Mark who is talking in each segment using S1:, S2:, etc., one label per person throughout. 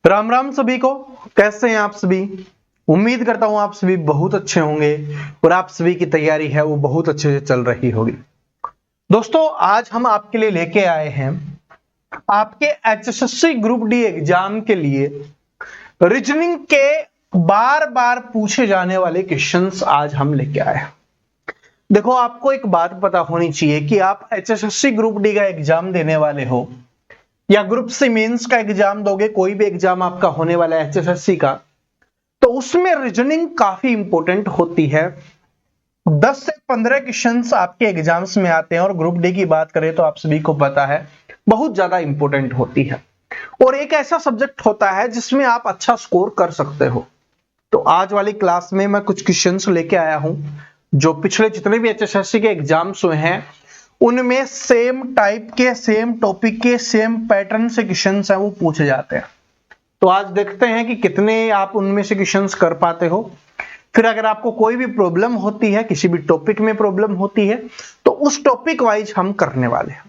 S1: राम राम सभी को। कैसे हैं आप सभी? उम्मीद करता हूं आप सभी बहुत अच्छे होंगे और आप सभी की तैयारी है वो बहुत अच्छे से चल रही होगी। दोस्तों, आज हम आपके लिए लेके आए हैं आपके एचएसएससी ग्रुप डी एग्जाम के लिए रीजनिंग के बार बार पूछे जाने वाले क्वेश्चंस आज हम लेके आए हैं। देखो, आपको एक बात पता होनी चाहिए कि आप एचएसएससी ग्रुप डी का एग्जाम देने वाले हो या ग्रुप सी मेंस का एग्जाम दोगे, कोई भी एग्जाम आपका होने वाला है एचएसएससी का, तो उसमें रीजनिंग काफी इंपॉर्टेंट होती है। 10 से 15 क्वेश्चंस आपके एग्जाम्स में आते हैं और ग्रुप डी की बात करें तो आप सभी को पता है बहुत ज्यादा इंपॉर्टेंट होती है और एक ऐसा सब्जेक्ट होता है जिसमें आप अच्छा स्कोर कर सकते हो। तो आज वाली क्लास में मैं कुछ क्वेश्चंस लेके आया हूं जो पिछले जितने भी एचएसएससी के एग्जाम्स हुए हैं उनमें सेम टाइप के, सेम टॉपिक के, सेम पैटर्न से क्वेश्चंस हैं वो पूछे जाते हैं। तो आज देखते हैं कि कितने आप उनमें से क्वेश्चंस कर पाते हो। फिर अगर आपको कोई भी प्रॉब्लम होती है, किसी भी टॉपिक में प्रॉब्लम होती है, तो उस टॉपिक वाइज हम करने वाले हैं।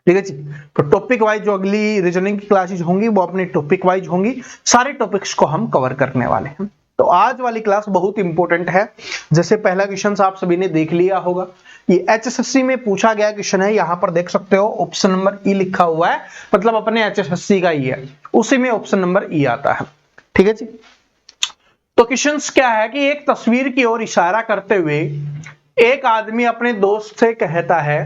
S1: ठीक है जी। तो टॉपिक वाइज जो अगली रीजनिंग की क्लासेस होंगी वो अपने टॉपिक वाइज होंगी, सारे टॉपिक्स को हम कवर करने वाले हैं। तो आज वाली क्लास बहुत इंपॉर्टेंट है। जैसे पहला क्वेश्चन आप सभी ने देख लिया होगा, ये एचएसएससी में पूछा गया क्वेश्चन है। यहां पर देख सकते हो ऑप्शन नंबर ई लिखा हुआ है, मतलब अपने एचएसएससी का ही है, उसी में ऑप्शन नंबर ई आता है। ठीक है जी। तो क्वेश्चन क्या है कि एक तस्वीर की ओर इशारा करते हुए एक आदमी अपने दोस्त से कहता है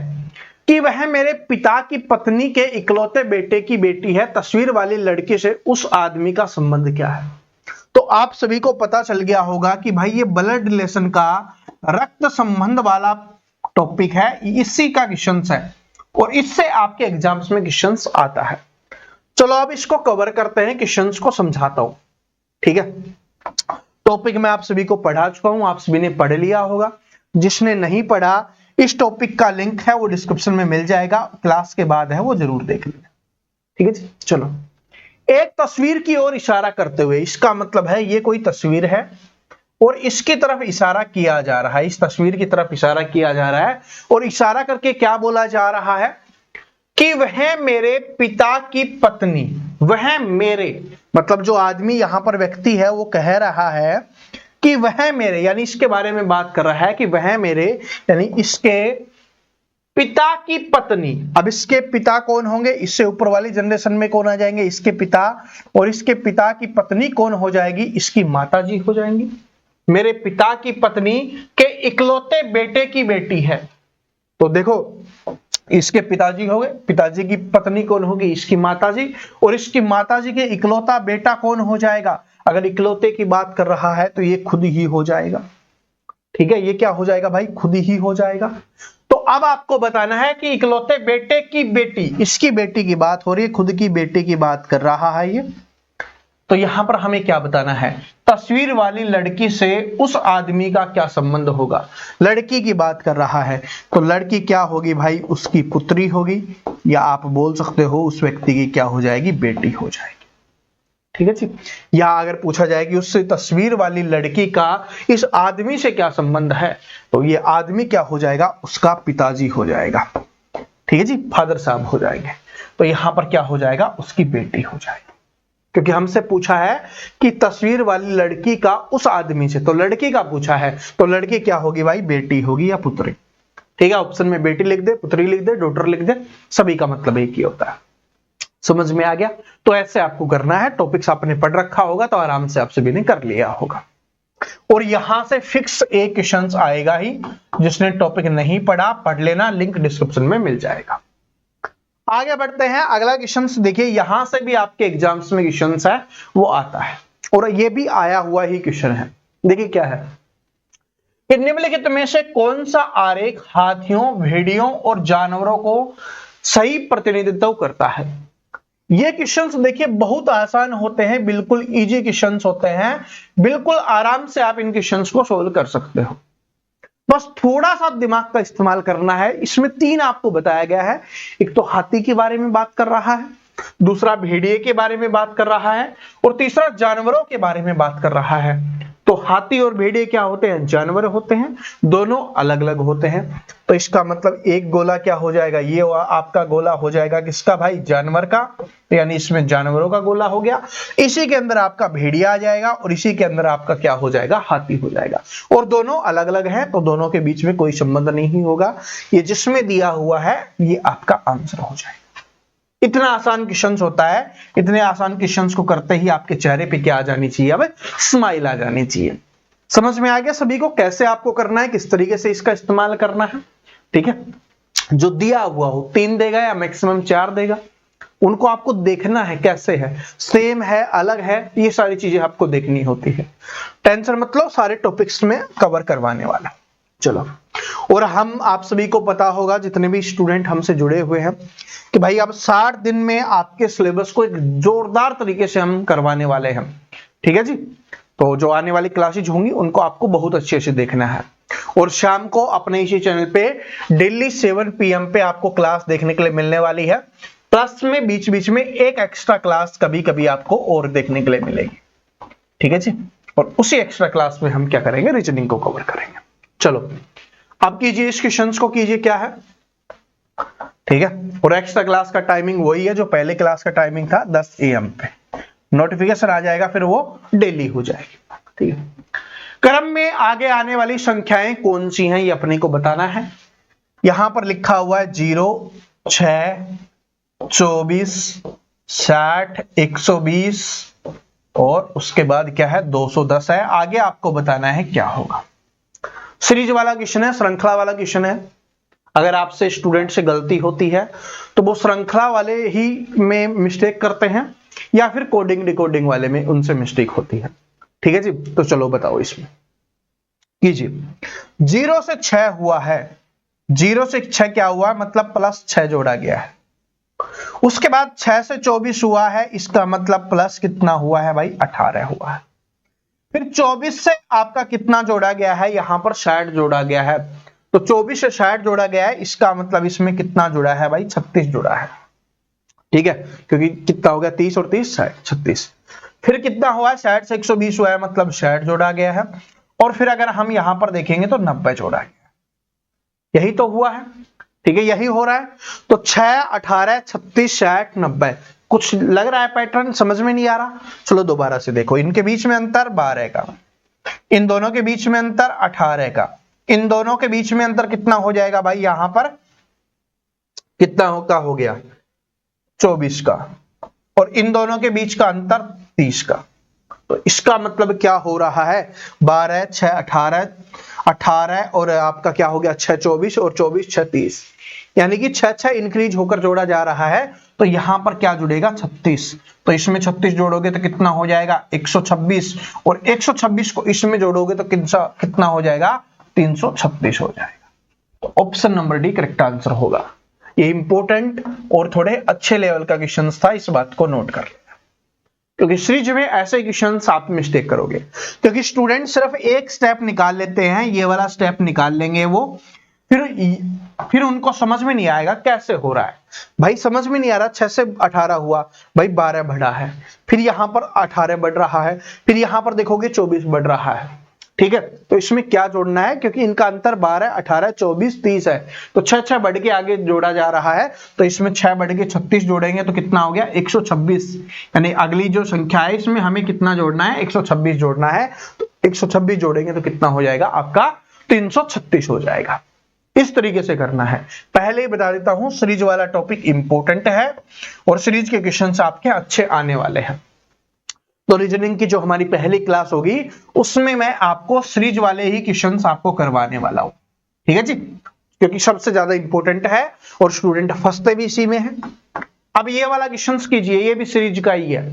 S1: कि वह मेरे पिता की पत्नी के इकलौते बेटे की बेटी है। तस्वीर वाली लड़की से उस आदमी का संबंध क्या है? तो आप सभी को पता चल गया होगा कि भाई ये ब्लड रिलेशन का, रक्त संबंध वाला टॉपिक है, इसी का क्वेश्चन है और इससे आपके एग्जाम्स में क्वेश्चन आता है। चलो अब इसको कवर करते हैं, क्वेश्चन को समझाता हूं। ठीक है। टॉपिक में आप सभी को पढ़ा चुका हूं, आप सभी ने पढ़ लिया होगा। जिसने नहीं पढ़ा, इस टॉपिक का लिंक है वो डिस्क्रिप्शन में मिल जाएगा, क्लास के बाद है वो जरूर देख लेना। ठीक है जी। चलो, एक तस्वीर की ओर इशारा करते हुए, इसका मतलब है ये कोई तस्वीर है और इसकी तरफ इशारा किया जा रहा है, इस तस्वीर की तरफ इशारा किया जा रहा है और इशारा करके क्या बोला जा रहा है कि वह मेरे पिता की पत्नी, वह मेरे, मतलब जो आदमी यहां पर व्यक्ति है वो कह रहा है कि वह मेरे, यानी इसके बारे में बात कर रहा है कि वह मेरे, यानी इसके पिता की पत्नी। अब इसके पिता कौन होंगे? इससे ऊपर वाली जनरेशन में कौन आ जाएंगे? इसके पिता। और इसके पिता की पत्नी कौन हो जाएगी? इसकी माता जी हो जाएंगी। मेरे पिता की पत्नी के इकलौते बेटे की बेटी है। तो देखो, इसके पिताजी हो गए, पिताजी की पत्नी कौन होगी? इसकी माताजी। और इसकी माताजी के इकलौता बेटा कौन हो जाएगा? अगर इकलौते की बात कर रहा है तो ये खुद ही हो जाएगा। ठीक है, ये क्या हो जाएगा भाई? खुद ही हो जाएगा। तो अब आपको बताना है कि इकलौते बेटे की बेटी, इसकी बेटी की बात हो रही है, खुद की बेटी की बात कर रहा है ये। तो यहां पर हमें क्या बताना है? तस्वीर वाली लड़की से उस आदमी का क्या संबंध होगा? लड़की की बात कर रहा है तो लड़की क्या होगी भाई? उसकी पुत्री होगी, या आप बोल सकते हो उस व्यक्ति की क्या हो जाएगी? बेटी हो जाएगी। ठीक है जी। या अगर पूछा जाए कि उससे तस्वीर वाली लड़की का इस आदमी से क्या संबंध है, तो ये आदमी क्या हो जाएगा? उसका पिताजी हो जाएगा। ठीक है जी, फादर साहब हो जाएंगे। तो यहां पर क्या हो जाएगा? उसकी बेटी हो जाएगी, क्योंकि हमसे पूछा है कि तस्वीर वाली लड़की का उस आदमी से, तो लड़की का पूछा है, तो लड़की क्या होगी भाई? बेटी होगी या पुत्री। ठीक है, ऑप्शन में बेटी लिख दे, पुत्री लिख दे, डॉटर लिख दे, सभी का मतलब एक ही होता है। समझ में आ गया? तो ऐसे आपको करना है। टॉपिक्स आपने पढ़ रखा होगा तो आराम से आप सभी ने कर लिया होगा। और यहां से फिक्स एक क्वेश्चन आएगा ही, जिसने टॉपिक नहीं पढ़ा पढ़ लेना, लिंक डिस्क्रिप्शन में मिल जाएगा। आगे बढ़ते हैं, अगला क्वेश्चन देखिए, यहां से भी आपके एग्जाम्स में क्वेश्चन है वो आता है और ये भी आया हुआ ही क्वेश्चन है। देखिए क्या है कि निम्नलिखित में से कौन सा आरेख हाथियों, भेड़ियों और जानवरों को सही प्रतिनिधित्व करता है? ये क्वेश्चंस देखिए बहुत आसान होते हैं, बिल्कुल इजी क्वेश्चंस होते हैं, बिल्कुल आराम से आप इन क्वेश्चंस को सोल्व कर सकते हो। बस थोड़ा सा दिमाग का इस्तेमाल करना है। इसमें 3 आपको बताया गया है। एक तो हाथी के बारे में बात कर रहा है, दूसरा भेड़िए के बारे में बात कर रहा है और तीसरा जानवरों के बारे में बात कर रहा है। तो हाथी और भेड़िए क्या होते हैं, जानवर होते हैं, दोनों अलग अलग होते हैं। तो इसका मतलब एक गोला क्या हो जाएगा, ये आपका गोला हो जाएगा किसका भाई, जानवर का, यानी इसमें जानवरों का गोला हो गया। इसी के अंदर आपका भेड़िया आ जाएगा और इसी के अंदर आपका क्या हो जाएगा, हाथी हो जाएगा। और दोनों अलग अलग हैं तो दोनों के बीच में कोई संबंध नहीं होगा। ये जिसमें दिया हुआ है ये आपका आंसर हो जाएगा। इतना आसान क्वेश्चन होता है। इतने आसान क्वेश्चन को करते ही आपके चेहरे पे क्या आ जानी चाहिए, अब स्माइल आ जानी चाहिए। समझ में आ गया सभी को कैसे आपको करना है, किस तरीके से इसका इस्तेमाल करना है। ठीक है, जो दिया हुआ हो 3 देगा या मैक्सिमम 4 देगा, उनको आपको देखना है कैसे है, सेम है, अलग है, ये सारी चीजें आपको देखनी होती है। टेंशन मतलब सारे टॉपिक्स में कवर करवाने वाला। चलो, और हम आप सभी को पता होगा जितने भी स्टूडेंट हमसे जुड़े हुए हैं कि भाई अब 60 दिन में आपके सिलेबस को एक जोरदार तरीके से हम करवाने वाले हैं। ठीक है जी, तो जो आने वाली क्लासेज होंगी उनको आपको बहुत अच्छे से देखना है। और शाम को अपने इसी चैनल पे डेली 7 PM पे आपको क्लास देखने के लिए मिलने वाली है। प्लस में बीच बीच में एक एक्स्ट्रा क्लास कभी कभी आपको और देखने के लिए मिलेगी। ठीक है जी, और उसी एक्स्ट्रा क्लास में हम क्या करेंगे, रीजनिंग को कवर करेंगे। चलो, अब कीजिए इस क्वेश्चन को, कीजिए क्या है। ठीक है, और एक्स्ट्रा क्लास का टाइमिंग वही है जो पहले क्लास का टाइमिंग था, 10 AM पे नोटिफिकेशन आ जाएगा, फिर वो डेली हो जाएगी। ठीक है, क्रम में आगे आने वाली संख्याएं कौन सी हैं ये अपने को बताना है। यहां पर लिखा हुआ है 0, 6, 24, 60, 120 और उसके बाद क्या है 210 है। आगे आपको बताना है क्या होगा। सीरीज वाला क्वेश्चन है, श्रृंखला वाला क्वेश्चन है। अगर आपसे स्टूडेंट से गलती होती है तो वो श्रृंखला वाले ही में मिस्टेक करते हैं या फिर कोडिंग डिकोडिंग वाले में उनसे मिस्टेक होती है। ठीक है जी, तो चलो बताओ इसमें कीजिए। 0 से 6 हुआ है, 0 से 6 क्या हुआ, मतलब प्लस 6 जोड़ा गया है। उसके बाद 6 से 24 हुआ है, इसका मतलब प्लस कितना हुआ है भाई, 18 हुआ है। फिर 24 से आपका कितना जोड़ा गया है, यहां पर 60 जोड़ा गया है। तो 24 से 60 जोड़ा गया है, इसका मतलब इसमें कितना जुड़ा है भाई, 36 जुड़ा है। ठीक है, क्योंकि कितना हो गया 30 और 30 60, 36। फिर कितना हुआ है, 60 से 120 हुआ है, मतलब 60 जोड़ा गया है। और फिर अगर हम यहां पर देखेंगे तो 90 जोड़ा गया, यही तो हुआ है। ठीक है, यही हो रहा है। तो 6, 18, 36, 60, 90, कुछ लग रहा है पैटर्न समझ में नहीं आ रहा। चलो दोबारा से देखो, इनके बीच में अंतर 12 का, इन दोनों के बीच में अंतर 18 का, इन दोनों के बीच में अंतर कितना हो जाएगा भाई, यहां पर कितना हो गया 24 का, और इन दोनों के बीच का अंतर 30 का। तो इसका मतलब क्या हो रहा है, 12, 6, 18, 18 और आपका क्या हो गया 6, 24 और 24, 6, 30, यानी कि 6 इंक्रीज होकर जोड़ा जा रहा है। तो यहां पर क्या जुड़ेगा 36, तो इसमें 36 जोड़ोगे तो कितना हो जाएगा 126, और 126 को इसमें जोड़ोगे तो कितना हो जाएगा 336 हो जाएगा। तो option number D correct answer होगा। ये इंपॉर्टेंट और थोड़े अच्छे लेवल का क्वेश्चन था, इस बात को नोट कर लेना, क्योंकि सीरीज में ऐसे क्वेश्चंस आप मिस्टेक करोगे। क्योंकि स्टूडेंट सिर्फ एक स्टेप निकाल लेते हैं, ये वाला स्टेप निकाल लेंगे वो, फिर उनको समझ में नहीं आएगा कैसे हो रहा है। भाई समझ में नहीं आ रहा, 6 से 18 हुआ भाई, 12 बढ़ा है, फिर यहां पर 18 बढ़ रहा है, फिर यहां पर देखोगे 24 बढ़ रहा है। ठीक है, तो इसमें क्या जोड़ना है, क्योंकि इनका अंतर 12, 18, 24, 30 है, तो 6 बढ़ के आगे जोड़ा जा रहा है। तो इसमें 6 बढ़ के 36 जोड़ेंगे तो कितना हो गया 126, यानी अगली जो संख्या है इसमें हमें कितना जोड़ना है 126 जोड़ना है। तो 126 जोड़ेंगे तो कितना हो जाएगा आपका 336 हो जाएगा। इस तरीके से करना है। पहले ही बता देता हूं, सीरीज वाला टॉपिक इंपॉर्टेंट है और सीरीज के क्वेश्चंस आपके अच्छे आने वाले हैं। तो रीजनिंग की जो हमारी पहली क्लास होगी उसमें मैं आपको सीरीज वाले ही क्वेश्चंस आपको करवाने वाला हूं। ठीक है जी, क्योंकि सबसे ज्यादा इंपॉर्टेंट है और स्टूडेंट फंसते भी इसी में है। अब ये वाला क्वेश्चंस कीजिए, ये भी सीरीज का ही है,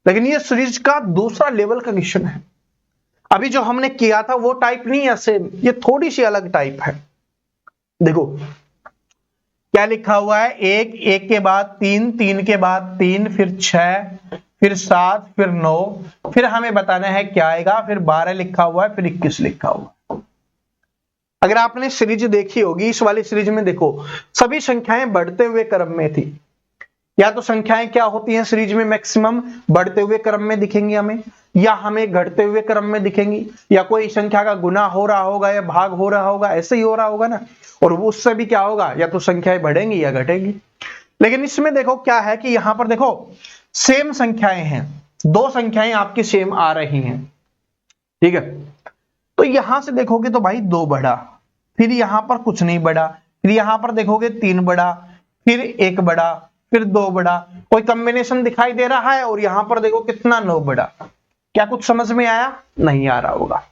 S1: लेकिन ये सीरीज का दूसरा लेवल का क्वेश्चन है। अभी जो हमने किया था वो टाइप नहीं है सेम, ये थोड़ी सी अलग टाइप है। देखो क्या लिखा हुआ है, 1, 1 के बाद 3, 3 के बाद 3, फिर 6, फिर 7, फिर 9, फिर हमें बताना है क्या आएगा, फिर 12 लिखा हुआ है, फिर 21 लिखा हुआ है। अगर आपने सीरीज देखी होगी, इस वाली सीरीज में देखो सभी संख्याएं बढ़ते हुए क्रम में थी। या तो संख्याएं क्या होती हैं सीरीज में मैक्सिमम बढ़ते हुए क्रम में दिखेंगी हमें, या हमें घटते हुए क्रम में दिखेंगी, या कोई संख्या का गुना हो रहा होगा या भाग हो रहा होगा, ऐसे ही हो रहा होगा ना। और वो उससे भी क्या होगा, या तो संख्याएं बढ़ेंगी या घटेंगी। लेकिन इसमें देखो क्या है कि यहां पर देखो सेम संख्याएं हैं, दो संख्याएं आपकी सेम आ रही हैं, ठीक है। तो यहां से देखोगे तो भाई 2 बढ़ा, फिर यहां पर कुछ नहीं बढ़ा, फिर यहां पर देखोगे 3 बढ़ा, फिर 1 बढ़ा, फिर 2 बढ़ा, कोई कॉम्बिनेशन दिखाई दे रहा है। और यहां पर देखो कितना 9 बढ़ा। क्या कुछ समझ में आया? नहीं आ रहा होगा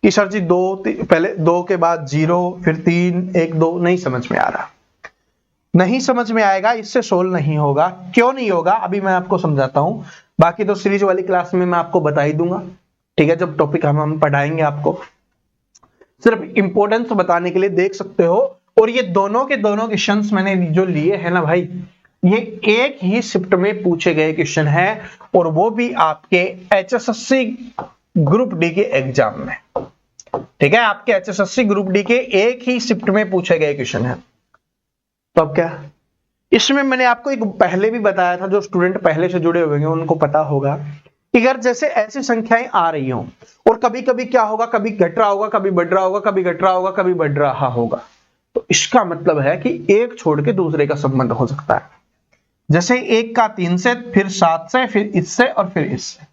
S1: कि सर जी 2 पहले 2 के बाद 0 फिर 3 1 2, नहीं समझ में आ रहा। नहीं समझ में आएगा, इससे सोल्व नहीं होगा। क्यों नहीं होगा अभी मैं आपको समझाता हूं, बाकी तो सीरीज वाली क्लास में मैं आपको बता ही दूंगा, ठीक है। जब टॉपिक हम पढ़ाएंगे आपको, सिर्फ इंपॉर्टेंस बताने के लिए देख सकते हो। और ये दोनों के दोनों क्वेश्चंस मैंने जो लिए हैं ना भाई, ये एक ही शिफ्ट में पूछे गए क्वेश्चन है, और वो भी आपके HSSC ग्रुप डी के एग्जाम में, ठीक है। आपके HSSC ग्रुप डी के एक ही शिफ्ट में पूछे गए क्वेश्चन है। तो अब क्या, इसमें मैंने आपको एक पहले भी बताया था, जो स्टूडेंट पहले से जुड़े हुए हैं उनको पता होगा कि अगर जैसे ऐसी संख्याएं आ रही हों और कभी कभी क्या होगा, कभी घट रहा होगा, कभी बढ़ रहा होगा, कभी घट रहा होगा, कभी बढ़ रहा होगा, तो इसका मतलब है कि एक छोड़ के दूसरे का संबंध हो सकता है। जैसे 1 का 3 से, फिर 7 से, फिर इससे और फिर इससे।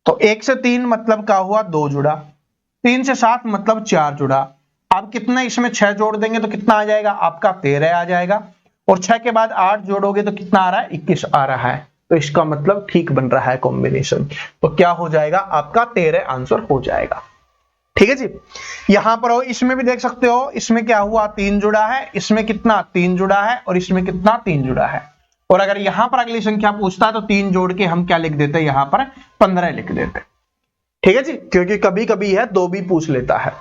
S1: तो 1 से 3 मतलब क्या हुआ, 2 जुड़ा, 3 से 7 मतलब 4 जुड़ा। अब कितना इसमें 6 जोड़ देंगे तो कितना आ जाएगा आपका, 13 आ जाएगा। और 6 के बाद 8 जोड़ोगे तो कितना आ रहा है, 21 आ रहा है। तो इसका मतलब ठीक बन रहा है कॉम्बिनेशन। तो क्या हो जाएगा आपका, 13 आंसर हो जाएगा, ठीक है जी। यहां पर हो, इसमें भी देख सकते हो, इसमें क्या हुआ, 3 जुड़ा है, इसमें कितना 3 जुड़ा है, और इसमें कितना 3 जुड़ा है। और अगर यहां पर अगली संख्या पूछता है तो 3 जोड़ के हम क्या लिख देते हैं, यहां पर 15 लिख देते, ठीक है जी। क्योंकि कभी कभी है 2 भी पूछ लेता है,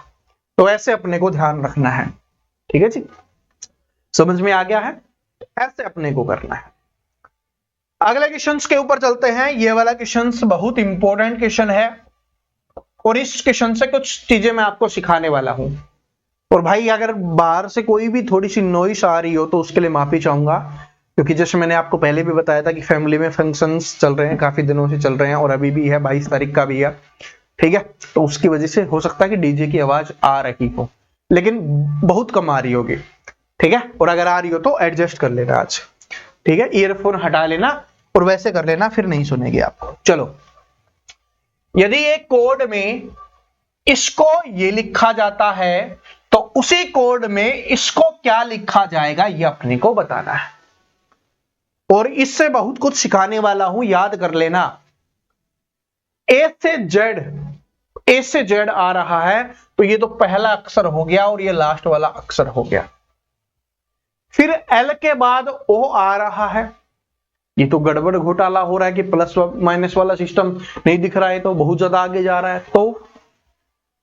S1: तो ऐसे अपने को ध्यान रखना है, ठीक है जी। समझ में आ गया है? ऐसे अपने को करना है। अगले क्वेश्चन के ऊपर चलते हैं। ये वाला क्वेश्चन बहुत इंपॉर्टेंट क्वेश्चन है, और इस क्वेश्चन से कुछ चीजें मैं आपको सिखाने वाला हूं। और भाई अगर बाहर से कोई भी थोड़ी सी नॉइस आ रही हो तो उसके लिए माफी चाहूंगा, क्योंकि जैसे मैंने आपको पहले भी बताया था कि फैमिली में फंक्शंस चल रहे हैं, काफी दिनों से चल रहे हैं, और अभी भी है, 22 तारीख का भी है, ठीक है। तो उसकी वजह से हो सकता है कि डीजे की आवाज आ रही हो, लेकिन बहुत कम आ रही होगी, ठीक है। और अगर आ रही हो तो एडजस्ट कर लेना आज, ठीक है। ईयरफोन हटा लेना और वैसे कर लेना, फिर नहीं सुनेगी आपको। चलो, यदि एक कोड में इसको ये लिखा जाता है तो उसी कोड में इसको क्या लिखा जाएगा, ये अपने को बताना है। और इससे बहुत कुछ सिखाने वाला हूं, याद कर लेना। ए से जेड आ रहा है, तो ये तो पहला अक्षर हो गया और ये लास्ट वाला अक्षर हो गया। फिर एल के बाद ओ आ रहा है, ये तो गड़बड़ घोटाला हो रहा है कि प्लस माइनस वाला सिस्टम नहीं दिख रहा है, तो बहुत ज्यादा आगे जा रहा है। तो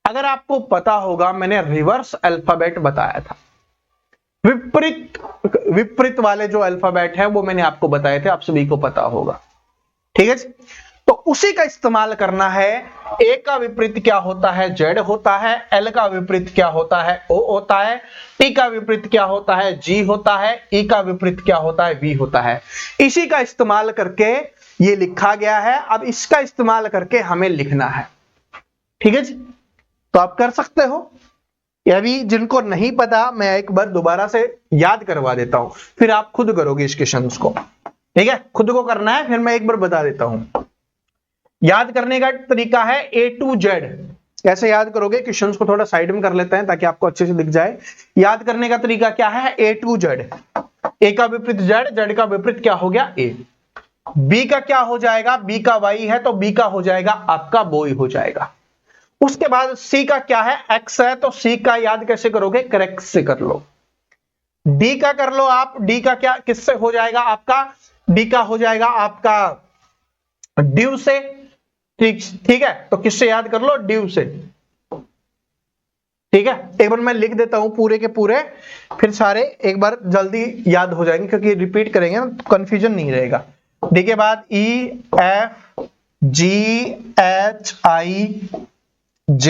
S1: अगर आपको पता होगा, मैंने रिवर्स अल्फाबेट बताया था, विपरीत वाले जो अल्फाबेट है वो मैंने आपको बताए थे, आप सभी को पता होगा, ठीक है जी। तो उसी का इस्तेमाल करना है। ए का विपरीत क्या होता है, जेड होता है। एल का विपरीत क्या होता है, ओ होता है। टी का विपरीत क्या होता है, जी होता है। ई का विपरीत क्या होता है, वी होता है। इसी का इस्तेमाल करके ये लिखा गया है। अब इसका इस्तेमाल करके हमें लिखना है, ठीक है जी। तो आप कर सकते हो। अभी जिनको नहीं पता, मैं एक बार दोबारा से याद करवा देता हूं, फिर आप खुद करोगे इस क्वेश्चन को, ठीक है। खुद को करना है, फिर मैं एक बार बता देता हूं। याद करने का तरीका है A to Z। कैसे याद करोगे, क्वेश्चंस को थोड़ा साइड में कर लेते हैं ताकि आपको अच्छे से दिख जाए। याद करने का तरीका क्या है, A to Z। A का विपरीत Z, Z का विपरीत क्या हो गया, A। B का क्या हो जाएगा, B का Y है तो B का हो जाएगा आपका बॉय हो जाएगा। उसके बाद C का क्या है, X है, तो C का याद कैसे करोगे, करेक्ट से कर लो। D का कर लो आप, D का क्या किससे हो जाएगा आपका, D का हो जाएगा आपका ड्यू से, ठीक है। तो किससे याद कर लो, ड्यू से, ठीक है। एक बार मैं लिख देता हूं पूरे के पूरे, फिर सारे एक बार जल्दी याद हो जाएंगे, क्योंकि रिपीट करेंगे ना तो कंफ्यूजन नहीं रहेगा। डी के बाद EFGHI J,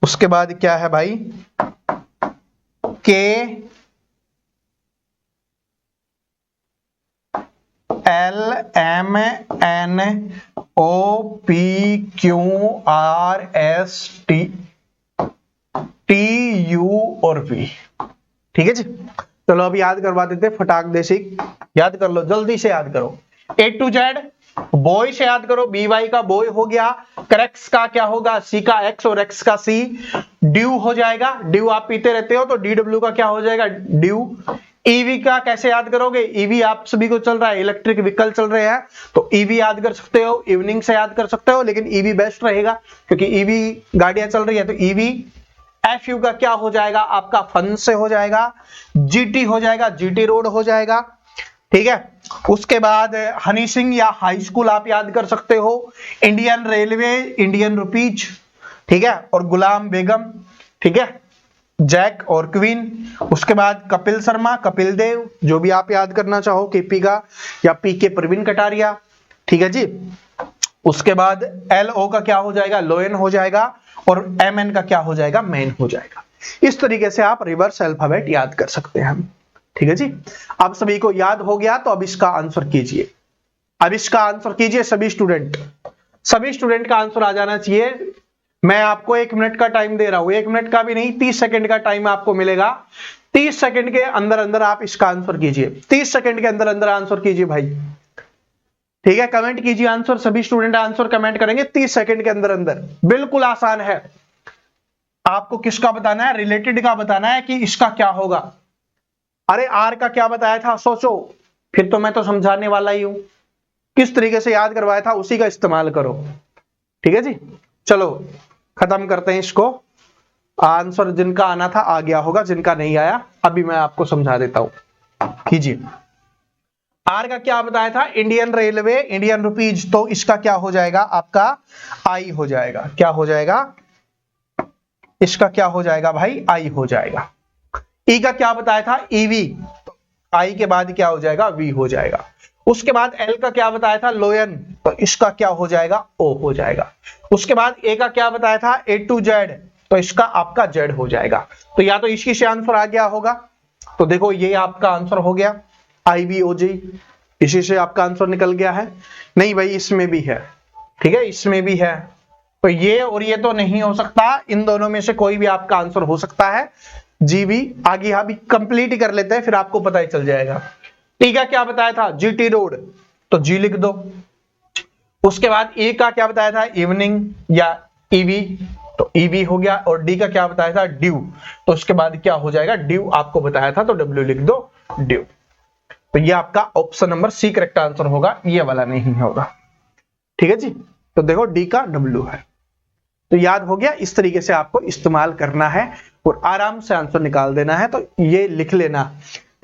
S1: उसके बाद क्या है भाई, K L M N O P Q R S T T U और V। ठीक है जी, चलो अब याद करवा देते फटाक देसी, याद कर लो, जल्दी से याद करो। A to Z बॉय से याद करो, BY का बॉय हो गया, करेक्स का क्या होगा, C का X और X का C, ड्यू हो जाएगा, ड्यू आप पीते रहते हो तो DW का क्या हो जाएगा, ड्यू। EV का कैसे याद करोगे, EV आप सभी को चल रहा है, इलेक्ट्रिक व्हीकल चल रहे हैं तो EV याद कर सकते हो, इवनिंग से याद कर सकते हो, लेकिन EV बेस्ट रहेगा क्योंकि EV गाड़ियां चल रही है तो EV। FU का क्या हो जाएगा आपका, फन से हो जाएगा, GT हो जाएगा, GT रोड हो जाएगा। ठीक है, उसके बाद हनी सिंह या हाई स्कूल आप याद कर सकते हो, इंडियन रेलवे, इंडियन रुपीज, ठीक है, और गुलाम बेगम, ठीक है, जैक और क्वीन। उसके बाद कपिल शर्मा, कपिल देव, जो भी आप याद करना चाहो, केपी का या पीके प्रवीण कटारिया। ठीक है जी, उसके बाद LO का क्या हो जाएगा, लोयन हो जाएगा, और MN का क्या हो जाएगा, मैन हो जाएगा। इस तरीके से आप रिवर्स अल्फाबेट याद कर सकते हैं। ठीक है जी, अब सभी को याद हो गया तो अब इसका आंसर कीजिए, अब इसका आंसर कीजिए सभी स्टूडेंट का आंसर आ जाना चाहिए। मैं आपको 1 मिनट का टाइम दे रहा हूं, 1 मिनट का भी नहीं, 30 सेकंड का टाइम आपको मिलेगा। 30 सेकंड के अंदर अंदर आप इसका आंसर कीजिए, 30 सेकंड के अंदर अंदर आंसर कीजिए भाई। ठीक है, कमेंट कीजिए आंसर, सभी स्टूडेंट आंसर कमेंट करेंगे 30 सेकंड के अंदर अंदर। बिल्कुल आसान है, आपको किसका बताना है, रिलेटेड का बताना है कि इसका क्या होगा। अरे आर का क्या बताया था, सोचो, फिर तो मैं तो समझाने वाला ही हूं, किस तरीके से याद करवाया था उसी का इस्तेमाल करो। ठीक है जी, चलो खत्म करते हैं इसको। आंसर जिनका आना था आ गया होगा, जिनका नहीं आया अभी मैं आपको समझा देता हूं। कीजिए, आर का क्या बताया था, इंडियन रेलवे, इंडियन रुपीज, तो इसका क्या हो जाएगा आपका, आई हो जाएगा। क्या हो जाएगा, इसका क्या हो जाएगा भाई, आई हो जाएगा। ई का क्या बताया था, ईवी, तो आई के बाद क्या हो जाएगा, वी हो जाएगा। उसके बाद एल का क्या बताया था, लोयन, तो इसका क्या हो जाएगा, ओ हो जाएगा। उसके बाद ए का क्या बताया था, A to Z, तो इसका आपका जेड हो जाएगा। तो या तो इसी से आंसर आ गया होगा, तो देखो ये आपका आंसर हो गया, IVOG, इसी से आपका आंसर निकल गया है। नहीं भाई इसमें भी है, ठीक है, इसमें भी है, तो ये और ये तो नहीं हो सकता, इन दोनों में से कोई भी आपका आंसर हो सकता है। जी भी आगे अभी कंप्लीट कर लेते हैं, फिर आपको पता ही चल जाएगा। टी का क्या बताया था, GT रोड, तो जी लिख दो। उसके बाद ए का क्या बताया था, इवनिंग या ईवी, तो ईवी हो गया। और डी का क्या बताया था, ड्यू, तो उसके बाद क्या हो जाएगा, ड्यू आपको बताया था तो डब्ल्यू लिख दो, ड्यू। तो ये आपका option number C correct answer होगा, ये वाला नहीं होगा। ठीक है जी, तो देखो डी का डब्ल्यू है। तो याद हो गया, इस तरीके से आपको इस्तेमाल करना है और आराम से आंसर निकाल देना है। तो ये लिख लेना,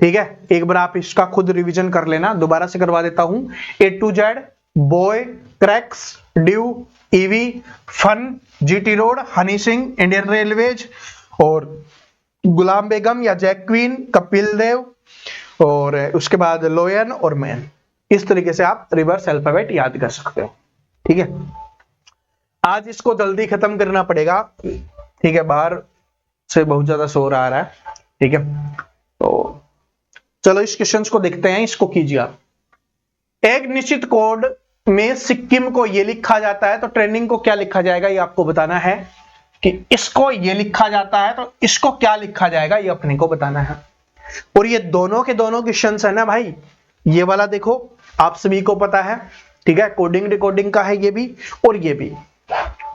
S1: ठीक है, एक बार आप इसका खुद रिवीजन कर लेना, दोबारा से करवा देता हूं। A to Z, boy, cracks, dew, EV, fun, GT road, Honey Singh, Indian railways, और गुलाम बेगम या जैक क्वीन, कपिल देव, और उसके बाद लोयन और मैन। इस तरीके से आप रिवर्स अल्फाबेट याद कर सकते हो। ठीक है, आज इसको जल्दी खत्म करना पड़ेगा, ठीक है, बाहर से बहुत ज्यादा शोर आ रहा है। ठीक है, तो चलो इस क्वेश्चन को देखते हैं, इसको कीजिए आप। एक निश्चित कोड में सिक्किम को ये लिखा जाता है, तो ट्रेंडिंग को क्या लिखा जाएगा ये आपको बताना है। कि इसको ये लिखा जाता है तो इसको क्या लिखा जाएगा ये अपने को बताना है। और ये दोनों के दोनों क्वेश्चन है ना भाई, ये वाला देखो आप सभी को पता है, ठीक है, कोडिंग डिकोडिंग का है ये भी और ये भी।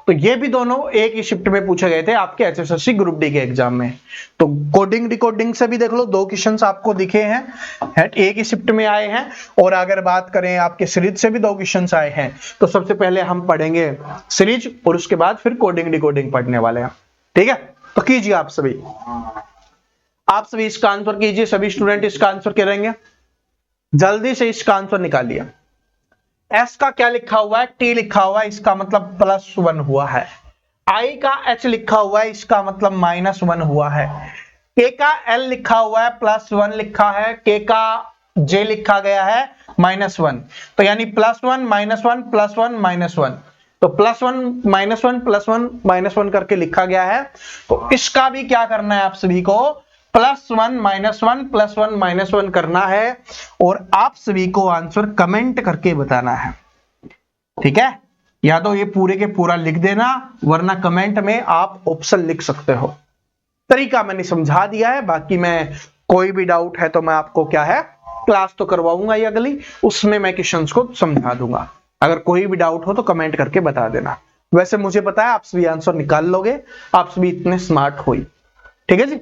S1: तो ये भी दोनों एक ही शिफ्ट में पूछे गए थे आपके HSSC ग्रुप डी के एग्जाम में। तो कोडिंग डिकोडिंग से भी देख लो, 2 क्वेश्चंस आपको दिखे हैं, एक ही शिफ्ट में आए हैं। और अगर बात करें आपके सीरीज से भी 2 क्वेश्चंस आए हैं। तो सबसे पहले हम पढ़ेंगे सीरीज और उसके बाद फिर कोडिंग डिकोडिंग पढ़ने वाले हैं। ठीक है, तो कीजिए आप सभी इसका आंसर कीजिए, सभी स्टूडेंट इसका आंसर करेंगे, जल्दी से इसका आंसर निकालिए। एस का क्या लिखा हुआ है, टी लिखा हुआ है, इसका मतलब +1 हुआ है। आई का H लिखा हुआ है, इसका मतलब -1 हुआ है। के का L लिखा हुआ है, +1 लिखा है। के का J लिखा गया है, -1। तो यानी +1 -1 +1 -1, तो +1 -1 +1 -1 करके लिखा गया है। तो इसका भी क्या करना है आप सभी को, +1 -1 +1 -1 करना है और आप सभी को आंसर कमेंट करके बताना है। ठीक है, या तो ये पूरे के पूरा लिख देना, वरना कमेंट में आप ऑप्शन लिख सकते हो। तरीका मैंने समझा दिया है, बाकी मैं कोई भी डाउट है तो मैं आपको क्या है क्लास तो करवाऊंगा ये अगली, उसमें मैं क्वेश्चंस को समझा दूंगा। अगर कोई भी डाउट हो तो कमेंट करके बता देना। वैसे मुझे पता है आप सभी आंसर निकाल लोगे, आप सभी इतने स्मार्ट हो। ठीक है जी,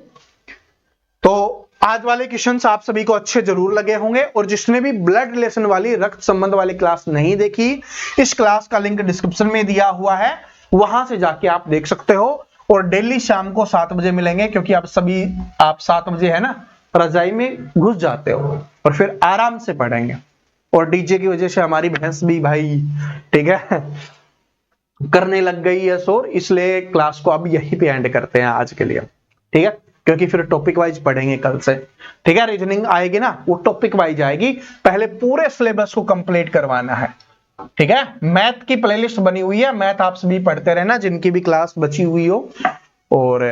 S1: तो आज वाले क्वेश्चंस आप सभी को अच्छे जरूर लगे होंगे, और जिसने भी ब्लड रिलेशन वाली, रक्त संबंध वाली क्लास नहीं देखी, इस क्लास का लिंक डिस्क्रिप्शन में दिया हुआ है, वहां से जाके आप देख सकते हो। और डेली शाम को 7 बजे मिलेंगे, क्योंकि आप 7 बजे है ना रजाई में घुस जाते हो, और फिर आराम से पढ़ेंगे। और डीजे की वजह से हमारी भैंस भी भाई ठीक है करने लग गई है शोर, इसलिए क्लास को अब यहीं पे एंड करते हैं आज के लिए। ठीक है, क्योंकि फिर टॉपिक वाइज पढ़ेंगे कल से। ठीक है, रीजनिंग आएगी ना, वो टॉपिक वाइज आएगी, पहले पूरे सिलेबस को कंप्लीट करवाना है। ठीक है, मैथ की प्लेलिस्ट बनी हुई है, मैथ आप सभी पढ़ते रहना जिनकी भी क्लास बची हुई हो, और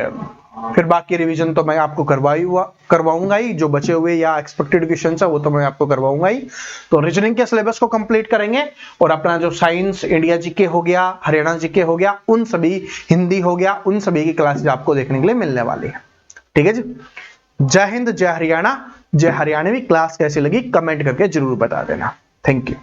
S1: फिर बाकी रिवीजन तो मैं आपको करवाऊंगा ही, जो बचे हुए या एक्सपेक्टेड क्वेश्चंस है वो तो मैं आपको करवाऊंगा ही। तो रीजनिंग के सिलेबस को कंप्लीट करेंगे, और अपना जो साइंस, इंडिया जीके हो गया, हरियाणा जीके हो गया, उन सभी, हिंदी हो गया, उन सभी की क्लासेज आपको देखने के लिए मिलने वाली है। ठीक है जी, जय हिंद, जय हरियाणा, जय हरियाणवी। क्लास कैसी लगी कमेंट करके जरूर बता देना। Thank you.